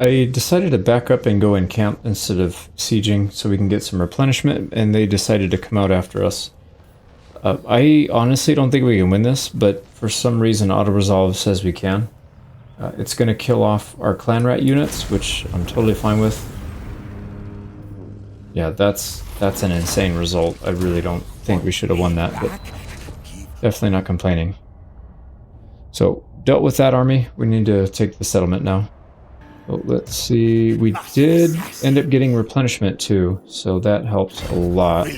I decided to back up and go in camp instead of sieging so we can get some replenishment, and they decided to come out after us. I honestly don't think we can win this, but for some reason auto-resolve says we can. It's going to kill off our clan rat units, which I'm totally fine with. Yeah, that's an insane result. I really don't think we should have won that, but definitely not complaining. So, dealt with that army. We need to take the settlement now. Well, let's see. We did end up getting replenishment too, so that helps a lot.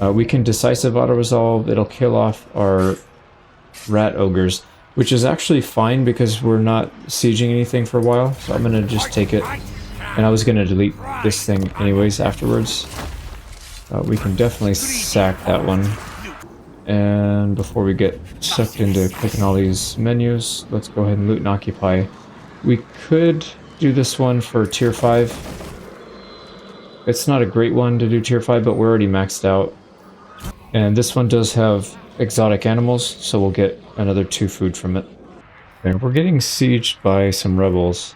We can decisive auto-resolve. It'll kill off our rat ogres, which is actually fine because we're not sieging anything for a while, so I'm going to just take it. And I was going to delete this thing anyways afterwards. We can definitely sack that one. And before we get sucked into clicking all these menus, let's go ahead and loot and occupy. We could do this one for tier 5. It's not a great one to do tier 5, but we're already maxed out. And this one does have exotic animals, so we'll get another 2 food from it. And we're getting sieged by some rebels.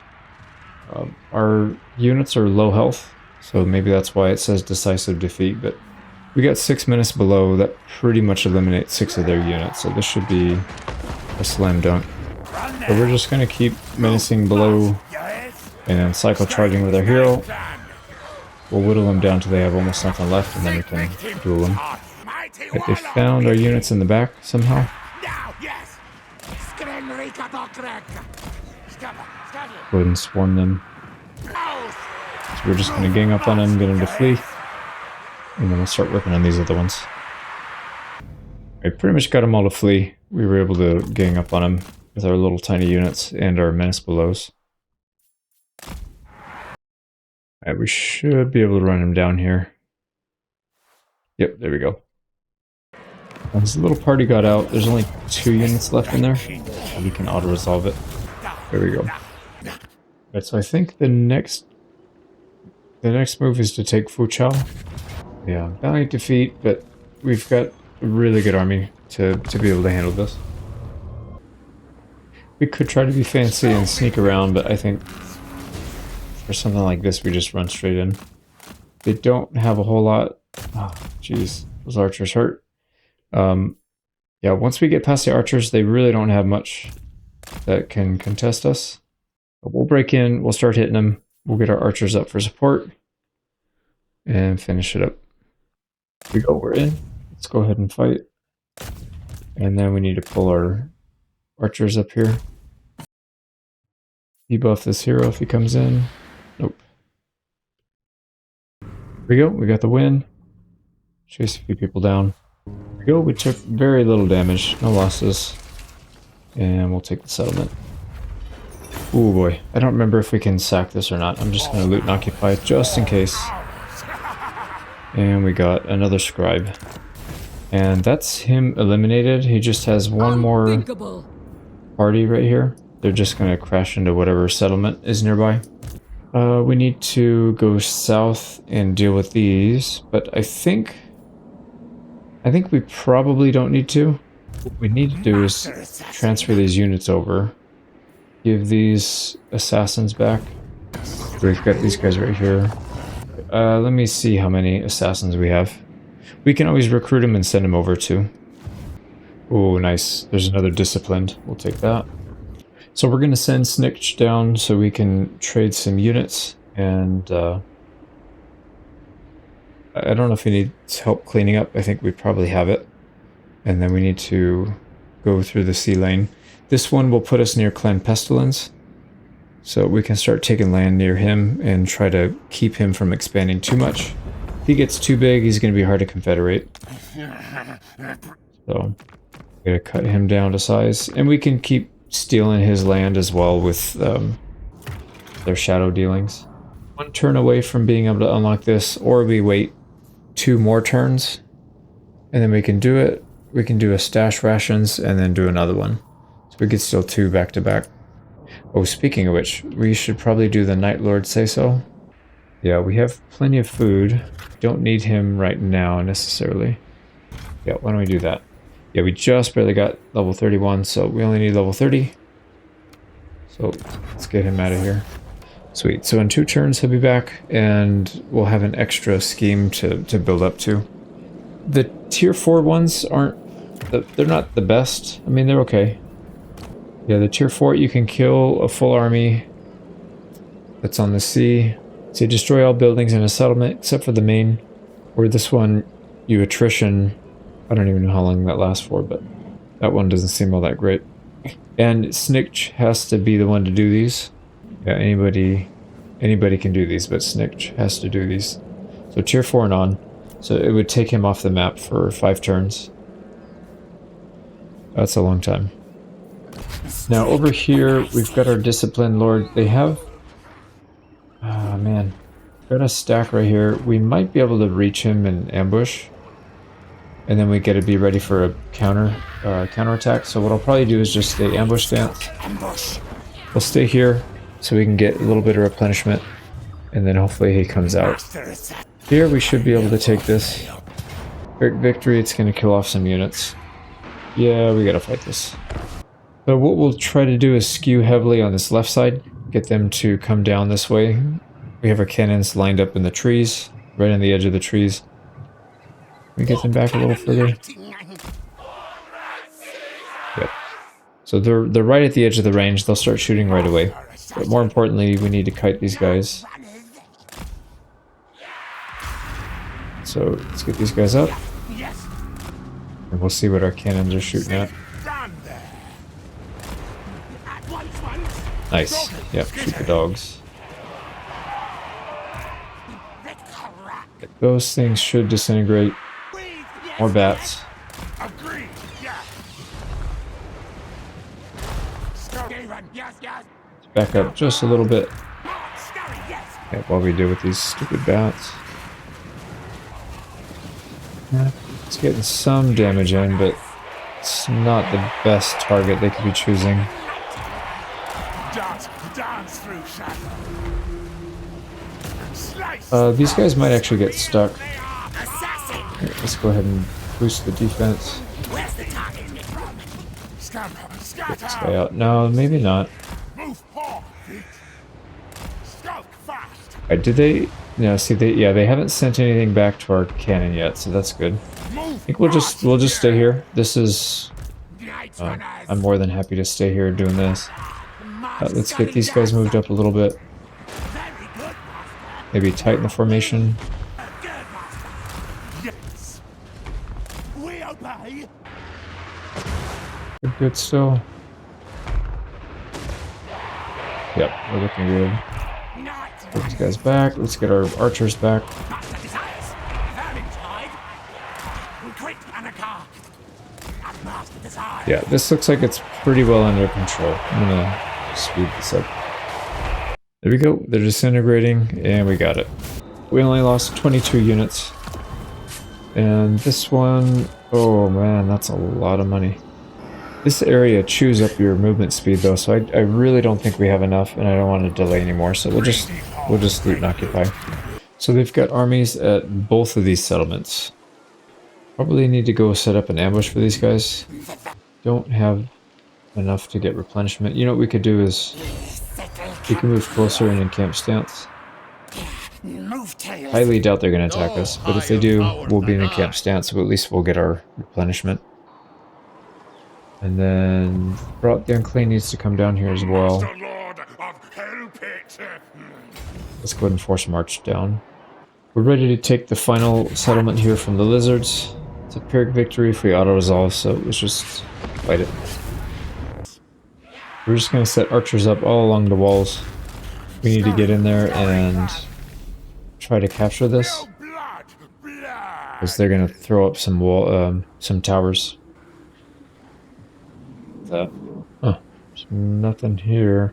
Our units are low health, so maybe that's why it says decisive defeat, but we got 6 minutes below. That pretty much eliminates 6 of their units, so this should be a slam dunk. But we're just going to keep menacing below and cycle charging with our hero. We'll whittle them down till they have almost nothing left, and then we can duel them. But they found our units in the back somehow. Go ahead and swarm them. So we're just going to gang up on them, get them to flee, and then we'll start working on these other ones. I pretty much got them all to flee. We were able to gang up on them with our little tiny units and our menace belows. Alright, we should be able to run them down here. Yep, there we go. As the little party got out, there's only 2 units left in there. We can auto-resolve it. There we go. Alright, so I think the next move is to take Fuchao. Yeah, valiant defeat, but we've got a really good army to be able to handle this. We could try to be fancy and sneak around, but I think for something like this, we just run straight in. They don't have a whole lot. Oh, jeez, those archers hurt. Yeah, once we get past the archers, they really don't have much that can contest us. But we'll break in, we'll start hitting them, we'll get our archers up for support, and finish it up. Here we go, we're in. Let's go ahead and fight. And then we need to pull our archers up here. Debuff this hero if he comes in. Nope. Here we go, we got the win. Chase a few people down. Here we go, we took very little damage, no losses. And we'll take the settlement. Oh boy, I don't remember if we can sack this or not. I'm just going to loot and occupy just in case. And we got another scribe. And that's him eliminated. He just has one more party right here. They're just going to crash into whatever settlement is nearby. We need to go south and deal with these, but I think we probably don't need to. What we need to do is transfer these units over. Give these assassins back. We've got these guys right here. Let me see how many assassins we have. We can always recruit them and send them over too. Oh, nice. There's another disciplined. We'll take that. So we're going to send Snikch down so we can trade some units. And I don't know if he needs help cleaning up. I think we probably have it. And then we need to go through the sea lane. This one will put us near Clan Pestilence. So we can start taking land near him and try to keep him from expanding too much. If he gets too big, he's going to be hard to confederate. So, we're going to cut him down to size. And we can keep stealing his land as well with their shadow dealings. One turn away from being able to unlock this, or we wait 2 more turns, and then we can do it. We can do a stash rations and then do another one. So we could steal 2 back to back. Oh, speaking of which, we should probably do the Night Lord say so. Yeah, we have plenty of food. Don't need him right now necessarily. Yeah, why don't we do that? Yeah, we just barely got level 31, so we only need level 30. So let's get him out of here. Sweet. So in 2 turns he'll be back, and we'll have an extra scheme to build up to. The tier 4 ones aren't... they're not the best. I mean, they're okay. Yeah, the tier 4, you can kill a full army that's on the sea. So you destroy all buildings in a settlement, except for the main. Or this one, you attrition. I don't even know how long that lasts for, but that one doesn't seem all that great. And Snikch has to be the one to do these. Yeah, anybody can do these, but Snikch has to do these. So tier 4 and on. So it would take him off the map for 5 turns. That's a long time. Now over here, we've got our Discipline Lord. They have... ah, man. Got a stack right here. We might be able to reach him and ambush. And then we get to be ready for a counterattack. So what I'll probably do is just stay ambush stance. We'll stay here so we can get a little bit of replenishment. And then hopefully he comes out. Here we should be able to take this. Quick victory, it's going to kill off some units. Yeah, we gotta fight this. So what we'll try to do is skew heavily on this left side. Get them to come down this way. We have our cannons lined up in the trees. Right on the edge of the trees. We get them back a little further. Yep. So they're right at the edge of the range. They'll start shooting right away. But more importantly, we need to kite these guys. So let's get these guys up. And we'll see what our cannons are shooting at. Nice. Yep, shoot the dogs. Those things should disintegrate. More bats. Back up just a little bit. Yeah, while we deal with these stupid bats. Yeah, it's getting some damage in, but it's not the best target they could be choosing. These guys might actually get stuck. Here, let's go ahead and boost the defense. Get this guy out. No, maybe not. Did they? No, see, they haven't sent anything back to our cannon yet, so that's good. I think we'll just stay here. This is... I'm more than happy to stay here doing this. Let's get these guys moved up a little bit. Maybe tighten the formation. Good still. Yep, we're looking good. Put these guys back. Let's get our archers back. Yeah, this looks like it's pretty well under control. I'm gonna speed this up. There we go. They're disintegrating, and we got it. We only lost 22 units. And this one... oh man, that's a lot of money. This area chews up your movement speed though, so I really don't think we have enough, and I don't want to delay anymore, so we'll just loot and occupy. So they've got armies at both of these settlements. Probably need to go set up an ambush for these guys. Don't have enough to get replenishment. You know what we could do is we can move closer and encamp stance. Highly doubt they're going to attack us, but if they do, we'll be in a camp stance, so at least we'll get our replenishment. And then Brought the Unclean needs to come down here as well. Let's go ahead and force march down. We're ready to take the final settlement here from the lizards. It's a Pyrrhic victory if we auto-resolve, so let's just fight it. We're just going to set archers up all along the walls. We need to get in there and try to capture this, because they're going to throw up some towers. That. Oh, there's nothing here.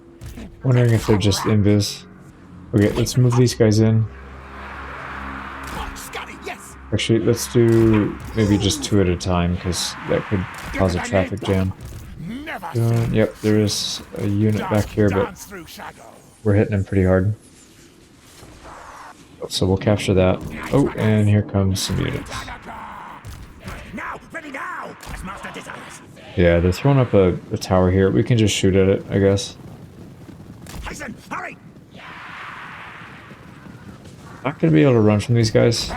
Wondering if they're just invis. Okay, let's move these guys in. Actually, let's do maybe just 2 at a time, because that could cause a traffic jam. Yep, there is a unit back here, but we're hitting him pretty hard. So we'll capture that. Oh, and here comes some units. Yeah, they're throwing up a tower here. We can just shoot at it, I guess. Not gonna be able to run from these guys.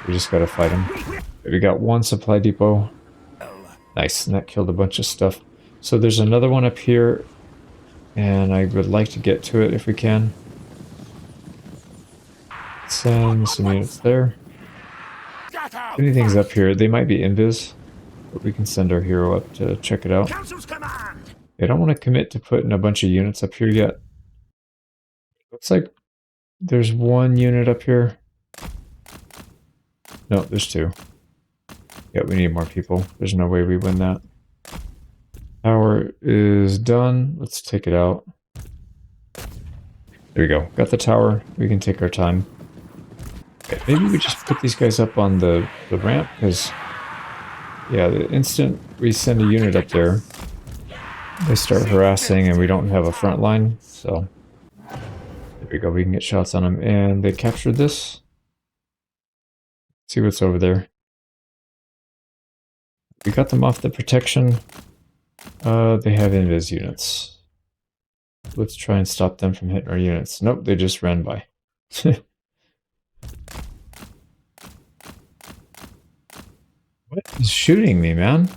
We just gotta fight them. We got one supply depot. Nice, and that killed a bunch of stuff. So there's another one up here, and I would like to get to it if we can. Send some units there. Anything's up here. They might be invis, but we can send our hero up to check it out. I don't want to commit to putting a bunch of units up here yet. Looks like there's one unit up here. No, there's two. Yeah, we need more people. There's no way we win that. Tower is done. Let's take it out. There we go. Got the tower. We can take our time. Okay, maybe we just put these guys up on the ramp, because yeah, the instant we send a unit up there, they start harassing and we don't have a front line, so there we go, we can get shots on them. And they captured this. Let's see what's over there. We got them off the protection. They have invis units. Let's try and stop them from hitting our units. Nope, they just ran by. What is shooting me, man?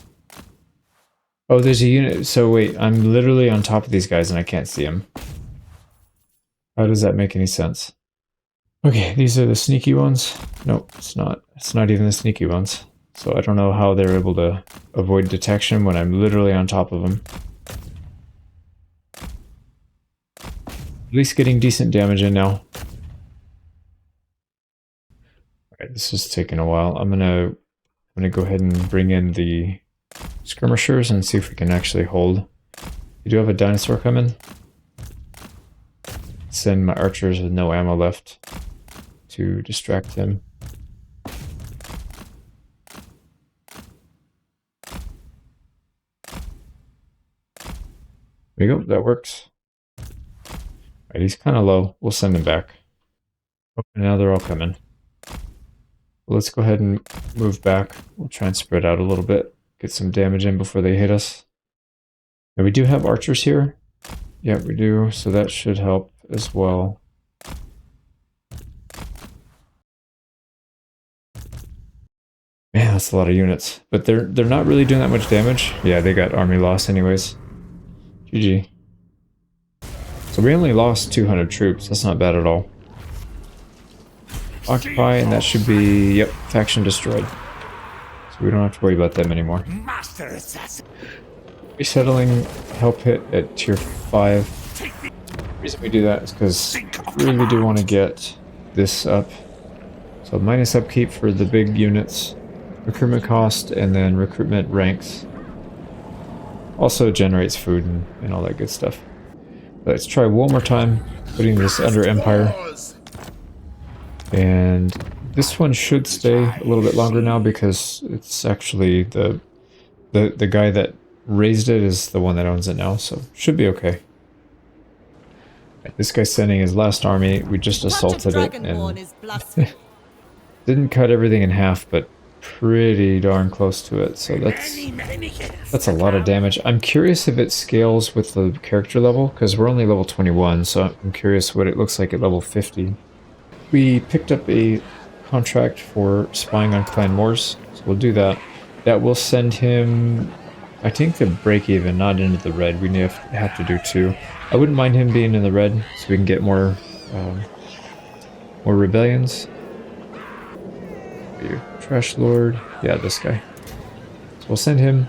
Oh, there's a unit. So wait, I'm literally on top of these guys and I can't see them. How does that make any sense? Okay, these are the sneaky ones. Nope, it's not. It's not even the sneaky ones. So I don't know how they're able to avoid detection when I'm literally on top of them. At least getting decent damage in now. Alright, this is taking a while. I'm gonna go ahead and bring in the skirmishers and see if we can actually hold. We do have a dinosaur coming. Send my archers with no ammo left to distract him. There you go, that works. Alright, he's kind of low. We'll send him back. Oh, now they're all coming. Let's go ahead and move back. We'll try and spread out a little bit. Get some damage in before they hit us. And we do have archers here. Yeah, we do. So that should help as well. Man, that's a lot of units. But they're not really doing that much damage. Yeah, they got army loss anyways. GG. So we only lost 200 troops. That's not bad at all. Occupy, and that should be, yep, faction destroyed. So we don't have to worry about them anymore. Resettling help hit at tier 5. The reason we do that is because we really do want to get this up. So minus upkeep for the big units, recruitment cost, and then recruitment ranks. Also generates food and all that good stuff. Let's try one more time, putting this under Empire. And this one should stay a little bit longer now because it's actually the guy that raised it is the one that owns it now, so should be okay. This guy's sending his last army. We just assaulted it and didn't cut everything in half, but pretty darn close to it. So that's a lot of damage. I'm curious if it scales with the character level, because we're only level 21, so I'm curious what it looks like at level 50. We picked up a contract for spying on clan wars, so we'll do that. That will send him, I think, the break even, not into the red. We have to do 2. I wouldn't mind him being in the red, so we can get more rebellions. Trash Lord, yeah, this guy. So we'll send him,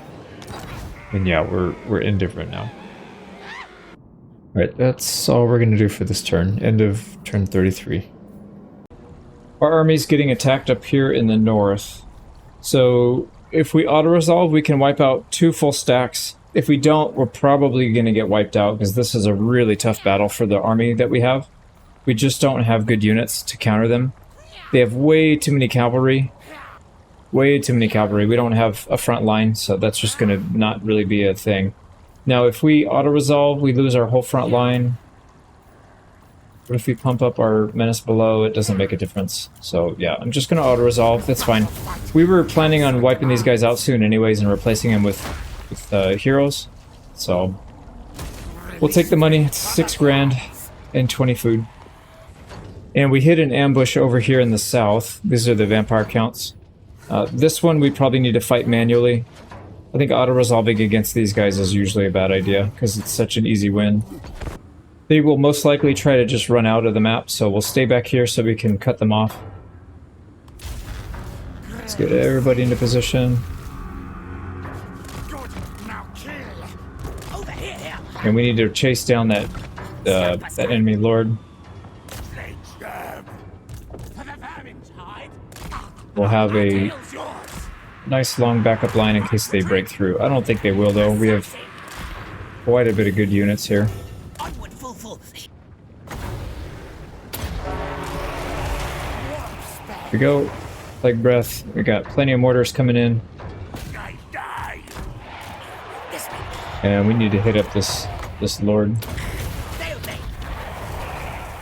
and yeah, we're indifferent now. Alright, that's all we're gonna do for this turn. End of turn 33. Our army's getting attacked up here in the north. So if we auto-resolve, we can wipe out 2 full stacks. If we don't, we're probably going to get wiped out because this is a really tough battle for the army that we have. We just don't have good units to counter them. They have way too many cavalry. Way too many cavalry. We don't have a front line, so that's just going to not really be a thing. Now, if we auto-resolve, we lose our whole front line. But if we pump up our menace below, it doesn't make a difference. So yeah, I'm just going to auto-resolve. That's fine. We were planning on wiping these guys out soon anyways and replacing them with heroes. So We'll take the money. It's 6 grand and 20 food. And we hit an ambush over here in the south. These are the vampire counts. This one we probably need to fight manually. I think auto-resolving against these guys is usually a bad idea, because it's such an easy win. They will most likely try to just run out of the map, so we'll stay back here so we can cut them off. Let's get everybody into position. And we need to chase down that enemy lord. We'll have a nice long backup line in case they break through. I don't think they will though. We have quite a bit of good units here. Here we go. Plague breath. We got plenty of mortars coming in. And we need to hit up this lord. There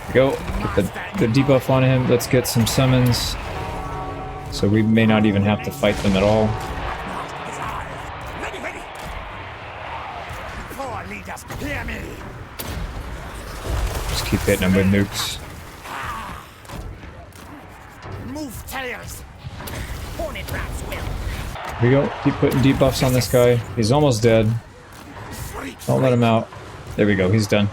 we go. Get the debuff on him. Let's get some summons. So we may not even have to fight them at all. Just keep hitting them with nukes. Here we go. Keep putting debuffs on this guy. He's almost dead. Don't let him out. There we go. He's done.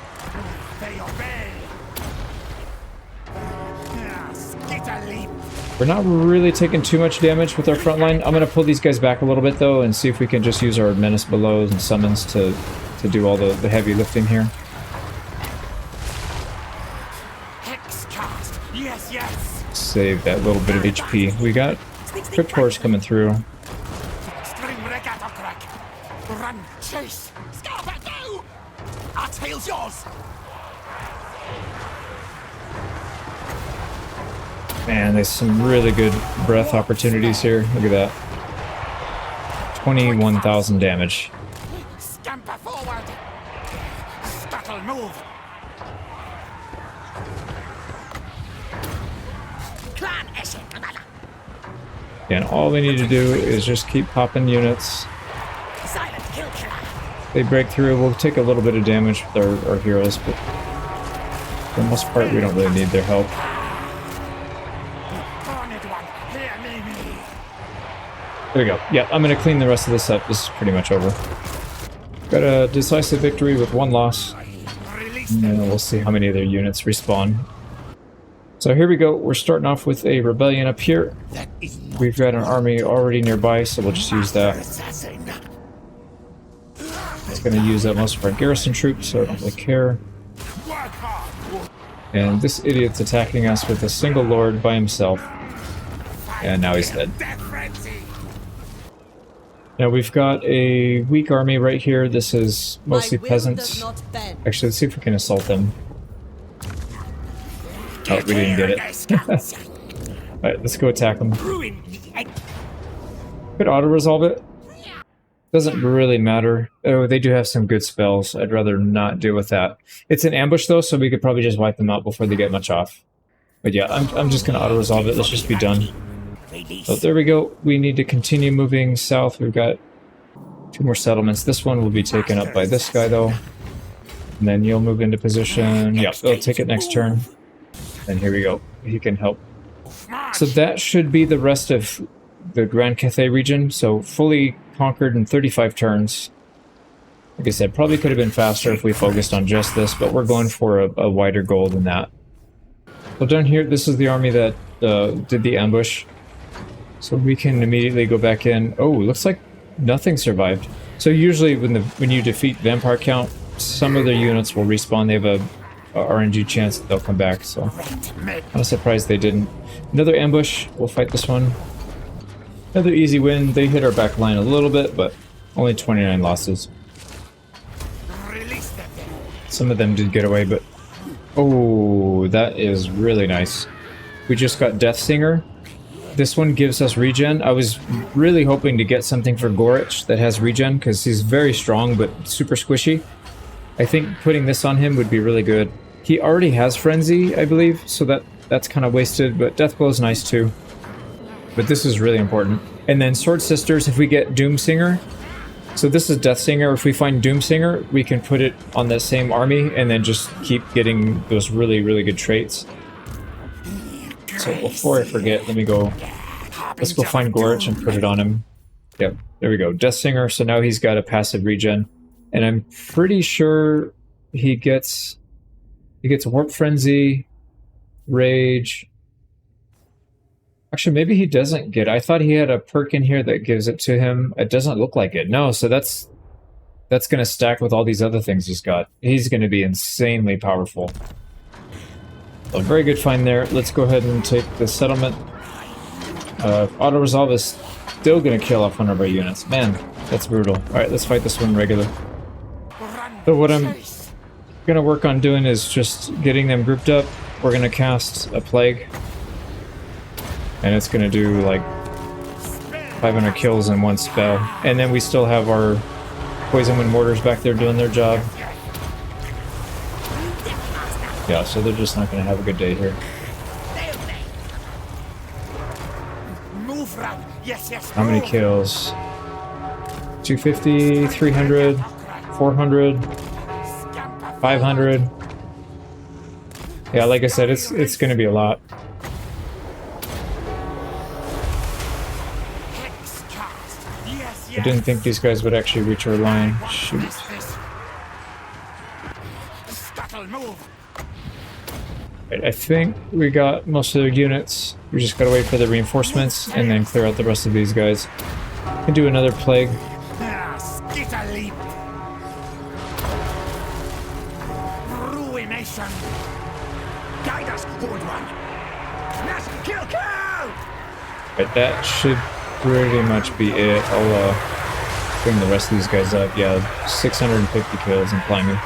We're not really taking too much damage with our front line. I'm going to pull these guys back a little bit though and see if we can just use our menace below and summons to do all the heavy lifting here. Save that little bit of HP. We got Crypt Horse coming through. Run, chase, scarbat, go! Our tail's yours. Man, there's some really good breath opportunities here. Look at that. 21,000 damage. Scamper forward. Scuttle move. Clan Eshin. And all we need to do is just keep popping units. Silent kill killer. They break through, we'll take a little bit of damage with our heroes, but for the most part we don't really need their help. There we go. Yeah, I'm going to clean the rest of this up. This is pretty much over. Got a decisive victory with 1 loss. And then we'll see how many of their units respawn. So here we go. We're starting off with a rebellion up here. We've got an army already nearby, so we'll just use that. It's going to use up most of our garrison troops, so I don't really care. And this idiot's attacking us with a single lord by himself. And now he's dead. Now we've got a weak army right here. This is mostly peasants. Actually, let's see if we can assault them. Oh, we didn't get it. Alright, let's go attack them. Could auto-resolve it. Doesn't really matter. Oh, they do have some good spells. I'd rather not deal with that. It's an ambush though, so we could probably just wipe them out before they get much off. But yeah, I'm just going to auto-resolve it. Let's just be done. So there we go. We need to continue moving south. We've got 2 more settlements. This one will be taken up by this guy though. And then you'll move into position. Yeah, they'll take it next turn. And here we go. He can help. So that should be the rest of the Grand Cathay region. So fully conquered in 35 turns. Like I said, probably could have been faster if we focused on just this, but we're going for a wider goal than that. So down here, this is the army that did the ambush. So we can immediately go back in. Oh, looks like nothing survived. So usually when you defeat vampire count, some of their units will respawn. They have a RNG chance that they'll come back. So kind of surprised they didn't. Another ambush. We'll fight this one. Another easy win. They hit our back line a little bit, but only 29 losses. Some of them did get away, but oh, that is really nice. We just got Death Singer. This one gives us regen. I was really hoping to get something for Gorich that has regen, because he's very strong but super squishy. I think putting this on him would be really good. He already has Frenzy, I believe, so that's kind of wasted, but Deathblow is nice too. But this is really important. And then Sword Sisters, if we get Doom Singer, So this is Deathsinger. If we find Doomsinger, we can put it on that same army and then just keep getting those really, really good traits. So before I forget, let me go... Let's go find Gorge and put it on him. Yep, there we go. Deathsinger, so now he's got a passive regen. And I'm pretty sure he gets Warp Frenzy, Rage... Actually, maybe he doesn't get it. I thought he had a perk in here that gives it to him. It doesn't look like it. No, so that's going to stack with all these other things he's got. He's going to be insanely powerful. So very good find there. Let's go ahead and take the settlement. Auto-resolve is still going to kill off one of our units. Man, that's brutal. Alright, let's fight this one regular. So what I'm going to work on doing is just getting them grouped up. We're going to cast a Plague. And it's going to do like 500 kills in one spell. And then we still have our Poison Wind Mortars back there doing their job. Yeah, so they're just not going to have a good day here. How many kills? 250, 300, 400, 500. Yeah, like I said, it's going to be a lot. I didn't think these guys would actually reach our line. Shoot. Right, I think we got most of their units. We just gotta wait for the reinforcements and then clear out the rest of these guys. We can do another Plague. Ruination. Guide us, Old One. Kill! Right, that should pretty much be it. I'll bring the rest of these guys up. Yeah, 650 kills and climbing.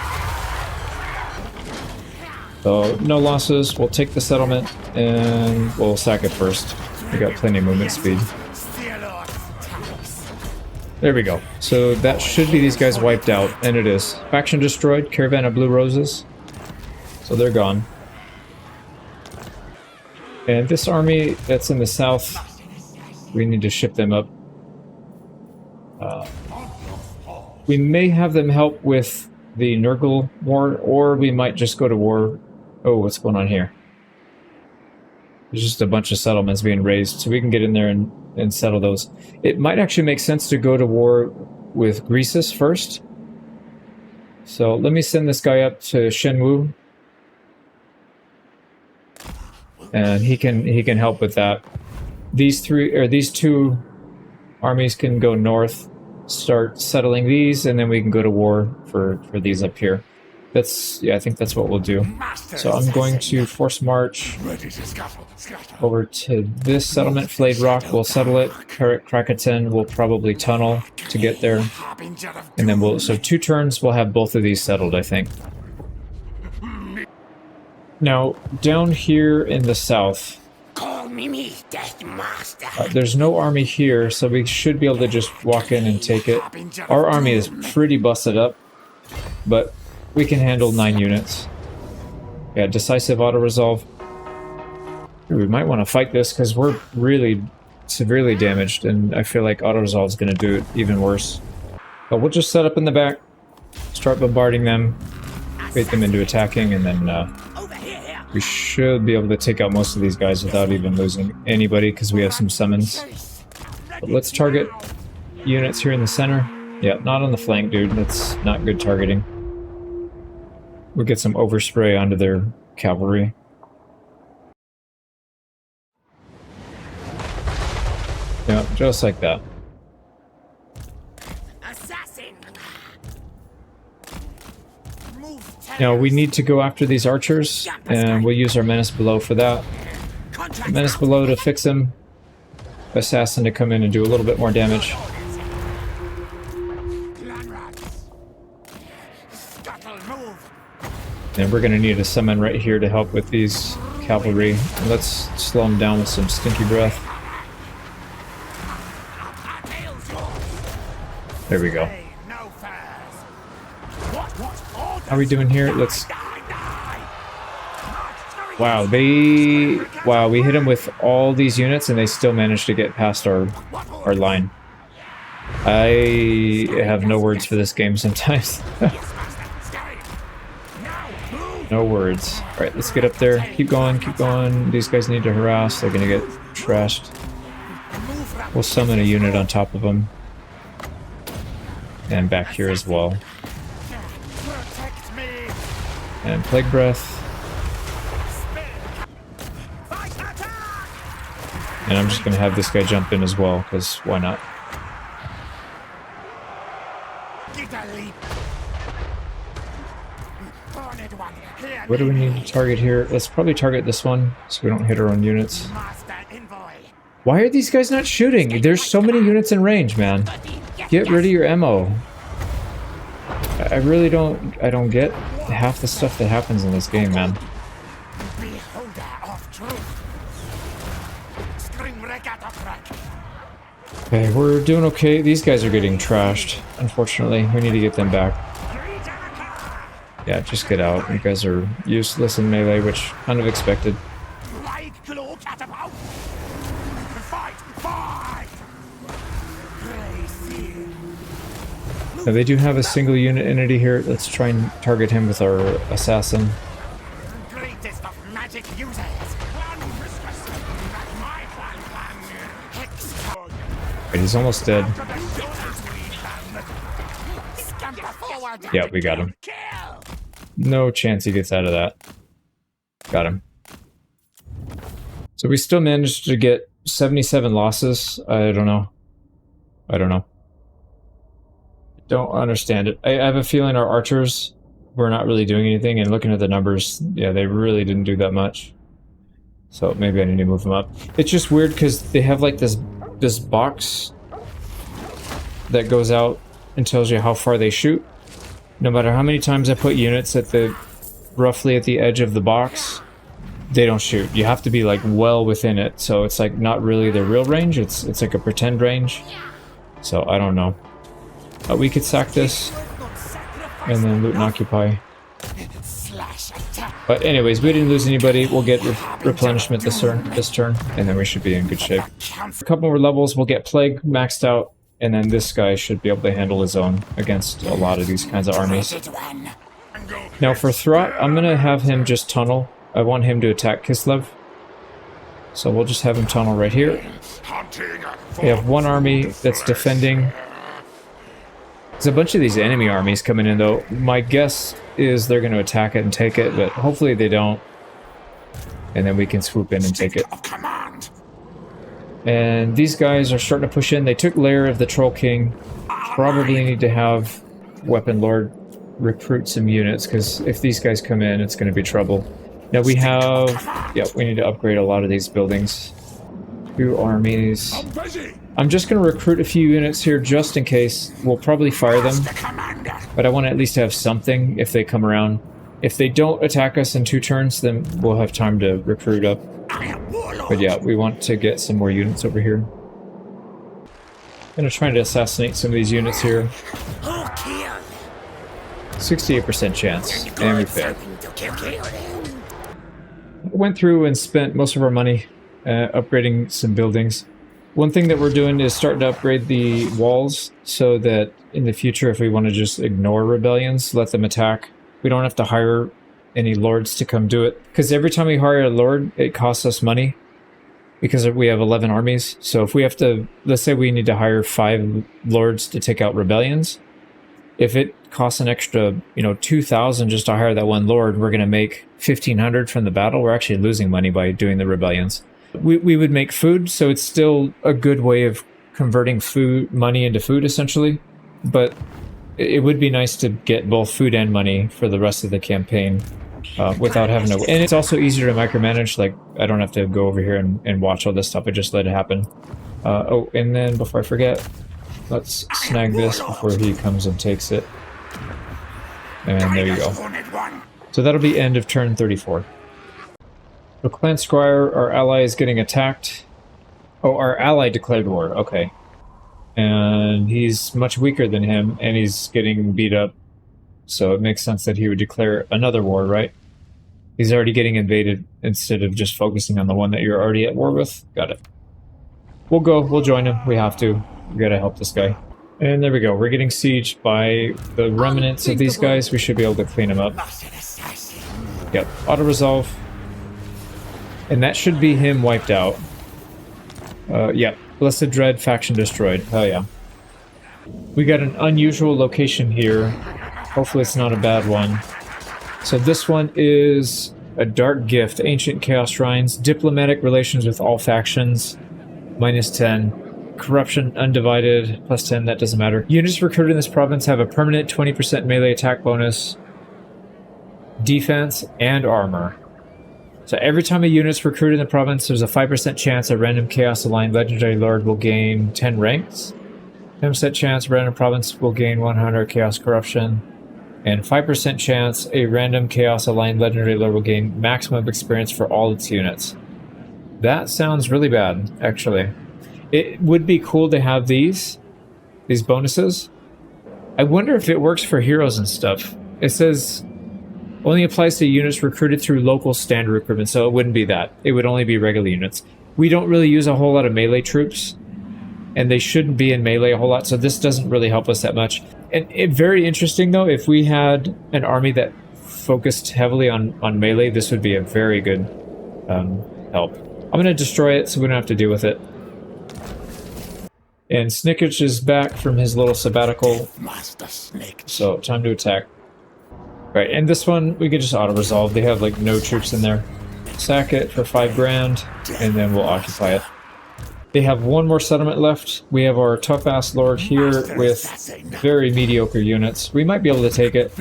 So no losses. We'll take the settlement and we'll sack it first. We got plenty of movement speed. There we go. So that should be these guys wiped out, and it is. Faction destroyed. Caravan of Blue Roses. So they're gone. And this army that's in the south, we need to ship them up. We may have them help with the Nurgle war, or we might just go to war. Oh, what's going on here? There's just a bunch of settlements being raised, so we can get in there and settle those. It might actually make sense to go to war with Greasus first. So let me send this guy up to Shenwu. And he can help with that. These two armies can go north, start settling these, and then we can go to war for these up here. Yeah, I think that's what we'll do. So I'm going to force march over to this settlement, Flayed Rock. We'll settle it. Krakatoa will probably tunnel to get there, and then so 2 turns we'll have both of these settled, I think. Now down here in the south. Call me Deathmaster. There's no army here, so we should be able to just walk in and take it. Our army is pretty busted up, but we can handle 9 units. Yeah, decisive auto-resolve. We might want to fight this because we're really severely damaged, and I feel like auto-resolve is going to do it even worse. But we'll just set up in the back, start bombarding them, bait them into attacking, and then we should be able to take out most of these guys without even losing anybody because we have some summons. But let's target units here in the center. Yeah, not on the flank, dude. That's not good targeting. We'll get some overspray onto their cavalry. Yeah, just like that. Now we need to go after these archers, and we'll use our Menace Below for that. Menace Below to fix him. Assassin to come in and do a little bit more damage. And we're going to need a summon right here to help with these cavalry. And let's slow them down with some Stinky Breath. There we go. How are we doing here? Wow, we hit them with all these units and they still managed to get past our line. I have no words for this game sometimes. No words. Alright, let's get up there. Keep going, keep going. These guys need to harass. They're gonna get trashed. We'll summon a unit on top of them. And back here as well. And Plague Breath. And I'm just gonna have this guy jump in as well, because why not? What do we need to target here? Let's probably target this one, so we don't hit our own units. Why are these guys not shooting? There's so many units in range, man. Get rid of your ammo. I really don't... I don't get half the stuff that happens in this game, man. Okay, we're doing okay. These guys are getting trashed, unfortunately. We need to get them back. Yeah, just get out. You guys are useless in melee, which kind of expected. Now, they do have a single unit entity here. Let's try and target him with our assassin. Wait, he's almost dead. Yeah, we got him. No chance he gets out of that. Got him. So we still managed to get 77 losses. I don't know. I don't know. Don't understand it. I have a feeling our archers were not really doing anything, and looking at the numbers, yeah, they really didn't do that much. So maybe I need to move them up. It's just weird because they have like this box that goes out and tells you how far they shoot. No matter how many times I put units at the roughly at the edge of the box, they don't shoot. You have to be like well within it, so it's like not really the real range. It's like a pretend range. So I don't know. We could sack this and then loot and occupy. But anyways, we didn't lose anybody. We'll get replenishment this turn, and then we should be in good shape. A couple more levels, we'll get Plague maxed out, and then this guy should be able to handle his own against a lot of these kinds of armies. Now for Strat, I'm going to have him just tunnel. I want him to attack Kislev. So we'll just have him tunnel right here. We have one army that's defending. There's a bunch of these enemy armies coming in, though. My guess is they're going to attack it and take it, but hopefully they don't. And then we can swoop in and take it. And these guys are starting to push in. They took Lair of the Troll King. Probably need to have Weapon Lord recruit some units, because if these guys come in, it's going to be trouble. Now we have... yeah, we need to upgrade a lot of these buildings. 2 armies. I'm just going to recruit a few units here just in case. We'll probably fire them, but I want to at least have something if they come around. If they don't attack us in 2 turns, then we'll have time to recruit up. But yeah, we want to get some more units over here. I'm going to try to assassinate some of these units here. 68% chance, and we failed. Went through and spent most of our money upgrading some buildings. One thing that we're doing is starting to upgrade the walls so that in the future, if we want to just ignore rebellions, let them attack, we don't have to hire any lords to come do it. Because every time we hire a lord, it costs us money because we have 11 armies. So if we have to, let's say we need to hire 5 lords to take out rebellions, if it costs an extra, 2,000 just to hire that one lord, we're going to make 1,500 from the battle. We're actually losing money by doing the rebellions. We would make food, so it's still a good way of converting money into food, essentially. But it would be nice to get both food and money for the rest of the campaign without having to... And it's also easier to micromanage. Like, I don't have to go over here and watch all this stuff. I just let it happen. Oh, and then before I forget, let's snag this before he comes and takes it. And there you go. So that'll be end of turn 34. So Clan Squire, our ally, is getting attacked. Oh, our ally declared war. Okay. And he's much weaker than him, and he's getting beat up. So it makes sense that he would declare another war, right? He's already getting invaded instead of just focusing on the one that you're already at war with. Got it. We'll go. We'll join him. We have to. We gotta help this guy. And there we go. We're getting sieged by the remnants of these guys. We should be able to clean them up. Yep, auto-resolve. And that should be him wiped out. Yep, Blessed Dread faction destroyed. Hell yeah. We got an unusual location here. Hopefully it's not a bad one. So this one is a Dark Gift, Ancient Chaos Shrines, Diplomatic Relations with all factions, -10. Corruption Undivided, +10, that doesn't matter. Units recruited in this province have a permanent 20% melee attack bonus, defense, and armor. So every time a unit's recruited in the province, there's a 5% chance a random Chaos Aligned Legendary Lord will gain 10 ranks. 10% chance a random province will gain 100 Chaos Corruption. And 5% chance a random Chaos Aligned Legendary Lord will gain maximum experience for all its units. That sounds really bad, actually. It would be cool to have these bonuses. I wonder if it works for heroes and stuff. It says only applies to units recruited through local standard recruitment, so it wouldn't be that. It would only be regular units. We don't really use a whole lot of melee troops, and they shouldn't be in melee a whole lot, so this doesn't really help us that much. And very interesting, though, if we had an army that focused heavily on melee, this would be a very good help. I'm going to destroy it so we don't have to deal with it. And Snikch is back from his little sabbatical, Deathmaster Snikch. so time to attack. Right, and this one, we could just auto-resolve. They have, like, no troops in there. Sack it for 5 grand, and then we'll occupy it. They have one more settlement left. We have our tough-ass lord here with very mediocre units. We might be able to take it.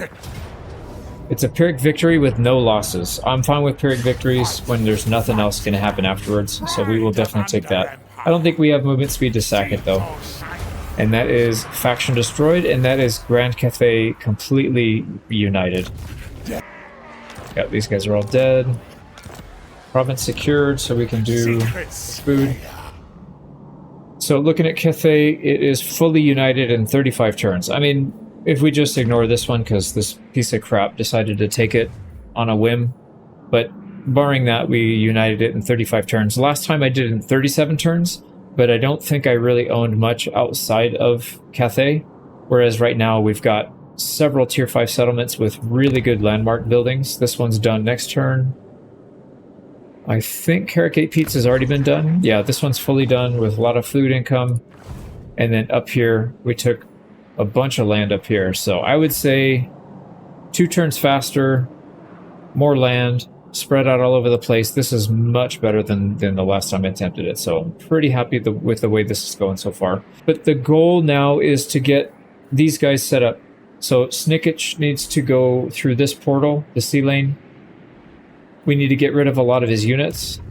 It's a Pyrrhic victory with no losses. I'm fine with Pyrrhic victories when there's nothing else going to happen afterwards, so we will definitely take that. I don't think we have movement speed to sack it, though. And that is faction destroyed, and that is Grand Cathay completely united. Yeah, these guys are all dead. Province secured, so we can do food. So looking at Cathay, it is fully united in 35 turns. I mean, if we just ignore this one, because this piece of crap decided to take it on a whim. But barring that, we united it in 35 turns. Last time I did it in 37 turns, but I don't think I really owned much outside of Cathay. Whereas right now we've got several tier 5 settlements with really good landmark buildings. This one's done next turn. I think Carrot Pizza's already been done. Yeah, this one's fully done with a lot of food income. And then up here, we took a bunch of land up here. So I would say 2 turns faster, more land, spread out all over the place. This is much better than the last time I attempted it. So I'm pretty happy with the way this is going so far. But the goal now is to get these guys set up. So Snikch needs to go through this portal, the sea lane. We need to get rid of a lot of his units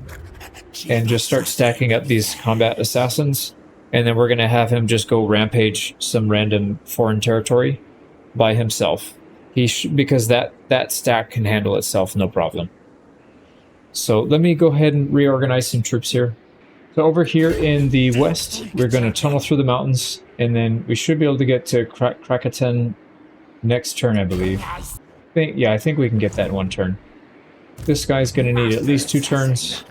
and just start stacking up these combat assassins. And then we're going to have him just go rampage some random foreign territory by himself. Because that stack can handle itself, no problem. So let me go ahead and reorganize some troops here. So over here in the west, we're going to tunnel through the mountains. And then we should be able to get to Krakatoa next turn, I believe. I think we can get that in 1 turn. This guy's going to need at least 2 turns.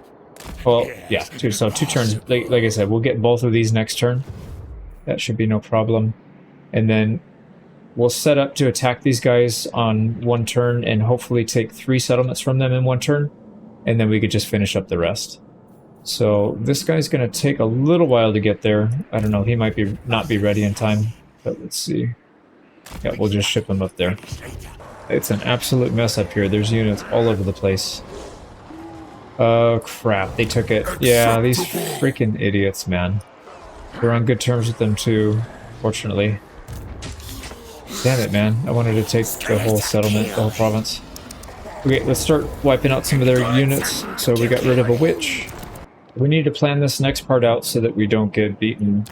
Well, yeah, 2. So 2 turns. Like I said, we'll get both of these next turn. That should be no problem. And then we'll set up to attack these guys on 1 turn and hopefully take 3 settlements from them in 1 turn. And then we could just finish up the rest. So this guy's going to take a little while to get there. I don't know, he might not be ready in time. But let's see. Yeah, we'll just ship him up there. It's an absolute mess up here. There's units all over the place. Oh, crap. They took it. Yeah, these freaking idiots, man. We're on good terms with them, too, fortunately. Damn it, man. I wanted to take the whole settlement, the whole province. Okay, let's start wiping out some of their units. So we got rid of a witch. We need to plan this next part out so that we don't get beaten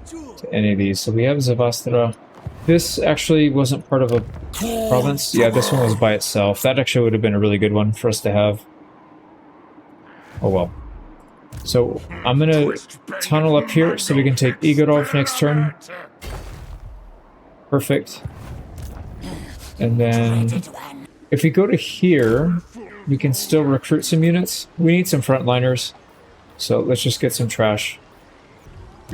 to any of these. So we have Zavastra. This actually wasn't part of a province. Yeah, this one was by itself. That actually would have been a really good one for us to have. Oh well. So I'm going to tunnel up here so we can take Igorov next turn. Perfect. And then if we go to here, we can still recruit some units. We need some frontliners. So let's just get some trash.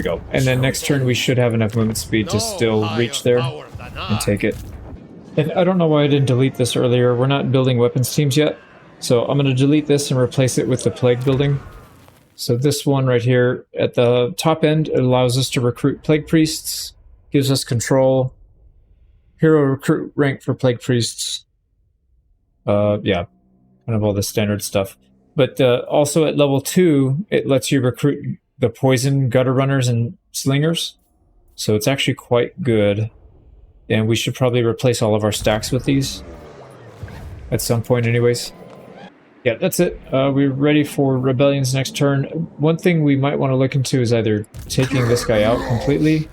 we go. And then next turn we should have enough movement speed to still reach there and take it. And I don't know why I didn't delete this earlier. We're not building weapons teams yet. So I'm going to delete this and replace it with the Plague building. So this one right here at the top end, it allows us to recruit Plague Priests, gives us control, hero recruit rank for Plague Priests. Yeah, kind of all the standard stuff. But also at level 2, it lets you recruit the Poison, Gutter Runners, and Slingers. So it's actually quite good. And we should probably replace all of our stacks with these. At some point anyways. Yeah, that's it. We're ready for Rebellion's next turn. One thing we might want to look into is either taking this guy out completely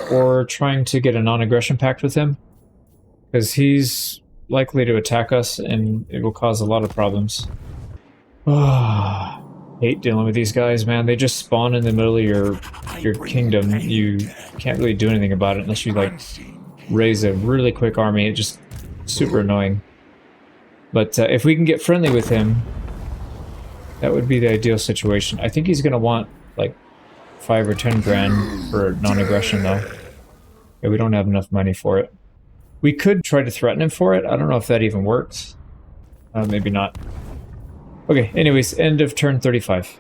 or trying to get a non-aggression pact with him. Because he's likely to attack us and it will cause a lot of problems. Hate dealing with these guys, man. They just spawn in the middle of your kingdom. You can't really do anything about it unless you like raise a really quick army. It's just super annoying. But if we can get friendly with him, that would be the ideal situation. I think he's going to want like 5 or 10 grand for non-aggression though. Yeah, we don't have enough money for it. We could try to threaten him for it. I don't know if that even works. Maybe not. Okay, anyways, end of turn 35.